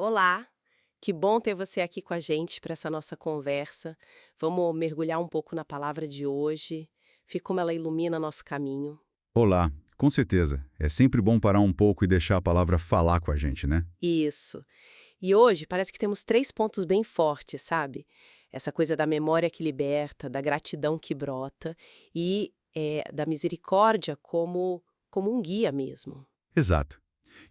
Olá, que bom ter você aqui com a gente para essa nossa conversa. Vamos mergulhar um pouco na palavra de hoje, ver como ela ilumina nosso caminho. Olá, com certeza. É sempre bom parar um pouco e deixar a palavra falar com a gente, né? Isso. E hoje parece que temos três pontos bem fortes, sabe? Essa coisa da memória que liberta, da gratidão que brota e da misericórdia como um guia mesmo. Exato.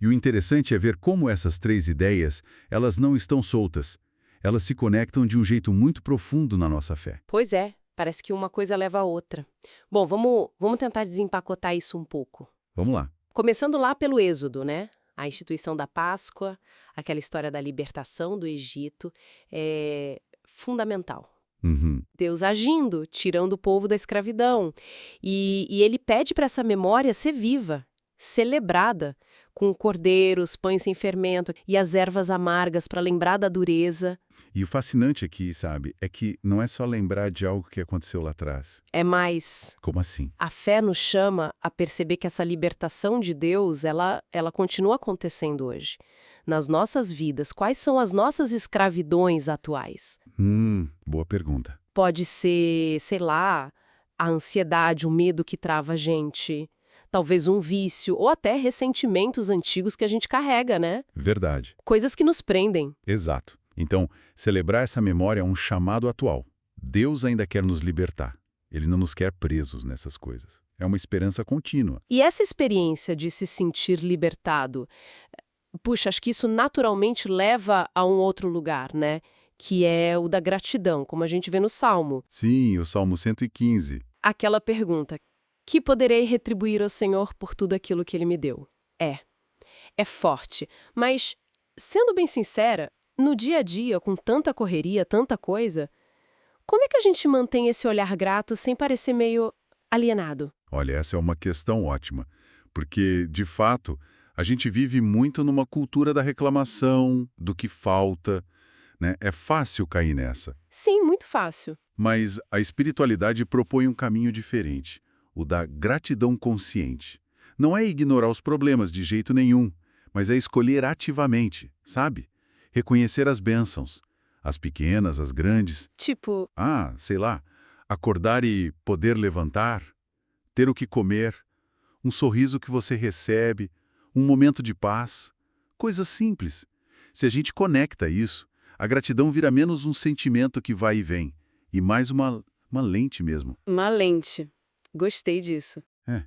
E o interessante é ver como essas três ideias, elas não estão soltas. Elas se conectam de um jeito muito profundo na nossa fé. Pois é, parece que uma coisa leva a outra. Bom, vamos tentar desempacotar isso um pouco. Vamos lá. Começando lá pelo Êxodo, né? A instituição da Páscoa, aquela história da libertação do Egito, é fundamental. Uhum. Deus agindo, tirando o povo da escravidão. E ele pede para essa memória ser viva, celebrada, com cordeiros, pães sem fermento e as ervas amargas para lembrar da dureza. E o fascinante aqui, sabe, é que não é só lembrar de algo que aconteceu lá atrás. É mais. Como assim? A fé nos chama a perceber que essa libertação de Deus, ela continua acontecendo hoje. Nas nossas vidas, quais são as nossas escravidões atuais? Boa pergunta. Pode ser, sei lá, a ansiedade, o medo que trava a gente, talvez um vício ou até ressentimentos antigos que a gente carrega, né? Verdade. Coisas que nos prendem. Exato. Então, celebrar essa memória é um chamado atual. Deus ainda quer nos libertar. Ele não nos quer presos nessas coisas. É uma esperança contínua. E essa experiência de se sentir libertado, puxa, acho que isso naturalmente leva a um outro lugar, né? Que é o da gratidão, como a gente vê no Salmo. Sim, o Salmo 115. Aquela pergunta: que poderei retribuir ao Senhor por tudo aquilo que ele me deu? É forte, mas, sendo bem sincera, no dia a dia, com tanta correria, tanta coisa, como é que a gente mantém esse olhar grato sem parecer meio alienado? Olha, essa é uma questão ótima, porque, de fato, a gente vive muito numa cultura da reclamação, do que falta, né? É fácil cair nessa. Sim, muito fácil. Mas a espiritualidade propõe um caminho diferente, o da gratidão consciente. Não é ignorar os problemas de jeito nenhum, mas é escolher ativamente, sabe? Reconhecer as bênçãos, as pequenas, as grandes. Tipo, Sei lá, acordar e poder levantar, ter o que comer, um sorriso que você recebe, um momento de paz. Coisas simples. Se a gente conecta isso, a gratidão vira menos um sentimento que vai e vem, e mais uma lente mesmo. uma lente. Gostei disso. É,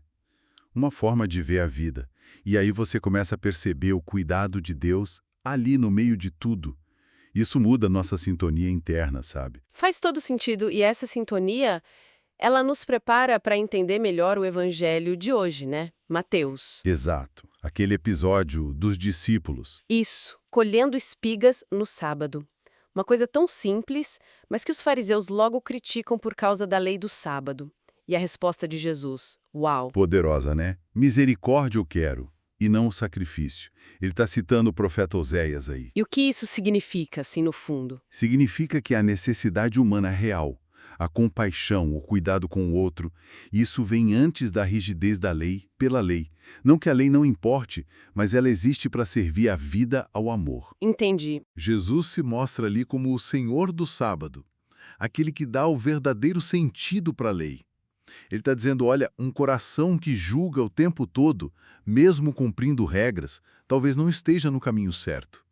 uma forma de ver a vida. E aí você começa a perceber o cuidado de Deus ali no meio de tudo. Isso muda a nossa sintonia interna, sabe? Faz todo sentido e essa sintonia, ela nos prepara para entender melhor o evangelho de hoje, né? Mateus. Exato. Aquele episódio dos discípulos. Isso, colhendo espigas no sábado. Uma coisa tão simples, mas que os fariseus logo criticam por causa da lei do sábado. E a resposta de Jesus: uau! Poderosa, né? Misericórdia eu quero, e não o sacrifício. Ele está citando o profeta Oséias aí. E o que isso significa, assim, no fundo? Significa que a necessidade humana real, a compaixão, o cuidado com o outro, isso vem antes da rigidez da lei, pela lei. Não que a lei não importe, mas ela existe para servir a vida ao amor. Entendi. Jesus se mostra ali como o Senhor do sábado, aquele que dá o verdadeiro sentido para a lei. Ele está dizendo, olha, um coração que julga o tempo todo, mesmo cumprindo regras, talvez não esteja no caminho certo.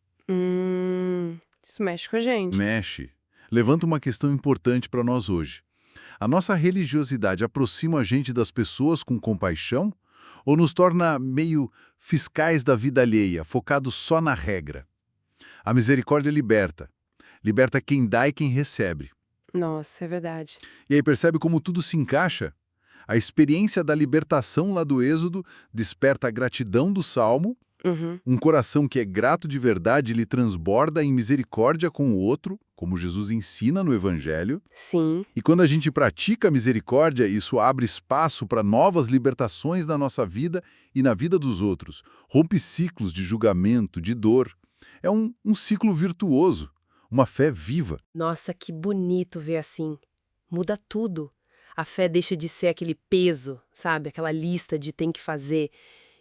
Isso mexe com a gente. Mexe. Levanta uma questão importante para nós hoje. A nossa religiosidade aproxima a gente das pessoas com compaixão ou nos torna meio fiscais da vida alheia, focados só na regra? A misericórdia liberta. Liberta quem dá e quem recebe. Nossa, é verdade. E aí percebe como tudo se encaixa? A experiência da libertação lá do Êxodo desperta a gratidão do Salmo. Uhum. Um coração que é grato de verdade lhe transborda em misericórdia com o outro, como Jesus ensina no Evangelho. Sim. E quando a gente pratica a misericórdia, isso abre espaço para novas libertações na nossa vida e na vida dos outros. Rompe ciclos de julgamento, de dor. É um ciclo virtuoso, uma fé viva. Nossa, que bonito ver assim. Muda tudo. A fé deixa de ser aquele peso, sabe? Aquela lista de tem que fazer.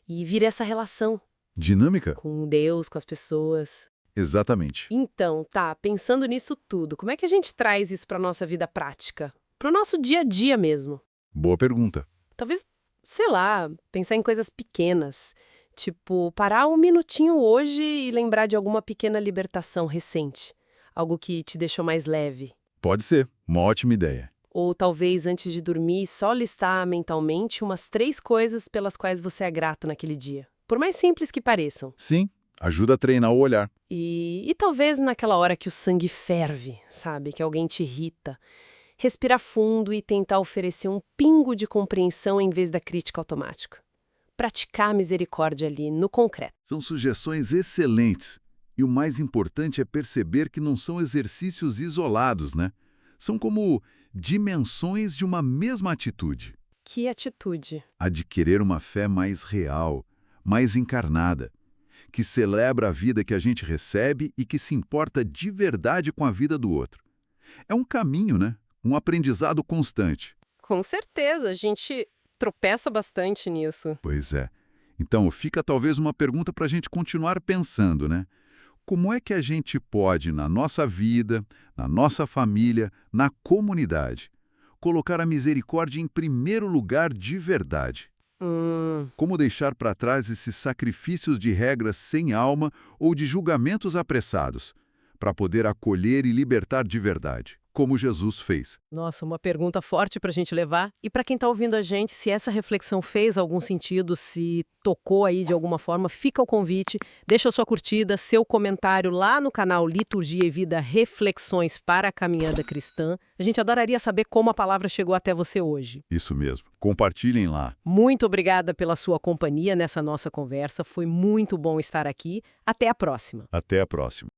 E vira essa relação Dinâmica? com Deus, com as pessoas. Exatamente. Então, tá, pensando nisso tudo, como é que a gente traz isso para nossa vida prática? Para o nosso dia a dia mesmo? Boa pergunta. Talvez, sei lá, pensar em coisas pequenas. Tipo, parar um minutinho hoje e lembrar de alguma pequena libertação recente. Algo que te deixou mais leve. Pode ser, uma ótima ideia. Ou talvez, antes de dormir, só listar mentalmente umas 3 coisas pelas quais você é grato naquele dia. Por mais simples que pareçam. Sim, ajuda a treinar o olhar. E talvez naquela hora que o sangue ferve, sabe? Que alguém te irrita. Respirar fundo e tentar oferecer um pingo de compreensão em vez da crítica automática. Praticar a misericórdia ali, no concreto. São sugestões excelentes. E o mais importante é perceber que não são exercícios isolados, né? São como dimensões de uma mesma atitude. Que atitude! A de querer uma fé mais real, mais encarnada, que celebra a vida que a gente recebe e que se importa de verdade com a vida do outro. É um caminho, né? Um aprendizado constante. Com certeza, a gente tropeça bastante nisso. Pois é. Então, fica talvez uma pergunta para a gente continuar pensando, né? Como é que a gente pode, na nossa vida, na nossa família, na comunidade, colocar a misericórdia em primeiro lugar de verdade? Como deixar para trás esses sacrifícios de regras sem alma ou de julgamentos apressados, para poder acolher e libertar de verdade, como Jesus fez? Nossa, uma pergunta forte para a gente levar. E para quem está ouvindo a gente, se essa reflexão fez algum sentido, se tocou aí de alguma forma, fica o convite, deixa a sua curtida, seu comentário lá no canal Liturgia e Vida Reflexões para a Caminhada Cristã. A gente adoraria saber como a palavra chegou até você hoje. Isso mesmo. Compartilhem lá. Muito obrigada pela sua companhia nessa nossa conversa, foi muito bom estar aqui. Até a próxima. Até a próxima.